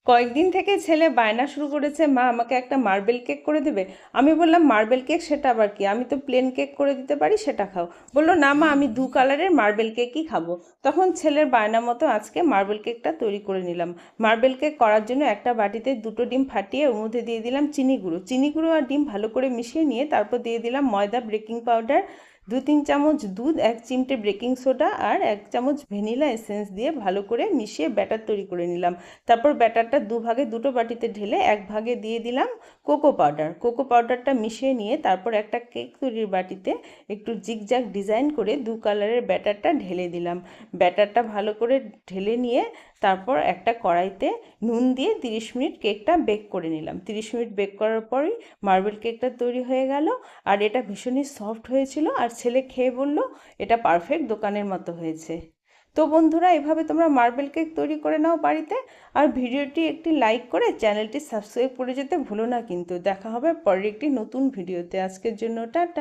কয়েকদিন থেকে ছেলে বায়না শুরু করেছে, মা আমাকে একটা মার্বেল কেক করে দেবে। আমি বললাম মার্বেল কেক সেটা আবার কি, আমি তো প্লেন কেক করে দিতে পারি, সেটা খাও। বললো না মা, আমি দু কালারের মার্বেল কেকই খাবো। তখন ছেলের বায়না মতো আজকে মার্বেল কেকটা তৈরি করে নিলাম। মার্বেল কেক করার জন্য একটা বাটিতে দুটো ডিম ফাটিয়ে ওর মধ্যে দিয়ে দিলাম চিনি গুঁড়ো আর ডিম ভালো করে মিশিয়ে নিয়ে তারপর দিয়ে দিলাম ময়দা, বেকিং পাউডার, 2-3 চামচ দুধ, 1 চিমটে বেকিং সোডা আর 1 চামচ ভ্যানিলা এসেন্স দিয়ে ভালো করে মিশিয়ে ব্যাটার তৈরি করে নিলাম। তারপর ব্যাটারটা দুভাগে দুটো বাটিতে ঢেলে এক ভাগে দিয়ে দিলাম কোকো পাউডারটা মিশিয়ে নিয়ে তারপর একটা কেক তৈরির বাটিতে একটু জিগজ্যাগ ডিজাইন করে দু কালারের ব্যাটারটা ঢেলে দিলাম। ব্যাটারটা ভালো করে ঢেলে নিয়ে তারপর একটা কড়াইতে নুন দিয়ে 30 মিনিট কেকটা বেক করে নিলাম। 30 মিনিট বেক করার পরই মার্বেল কেকটা তৈরি হয়ে গেল। আর এটা ভীষণই সফট হয়েছিল, আর ছেলে খেয়ে বলল এটা পারফেক্ট দোকানের মতো হয়েছে। তো বন্ধুরা, এভাবে তোমরা মার্বেল কেক তৈরি করে নাও বাড়িতে। আর ভিডিওটি একটি লাইক করে চ্যানেলটি সাবস্ক্রাইব করে যেতে ভুলো না কিন্তু। দেখা হবে পরের একটি নতুন ভিডিওতে। আজকের জন্য টাটা।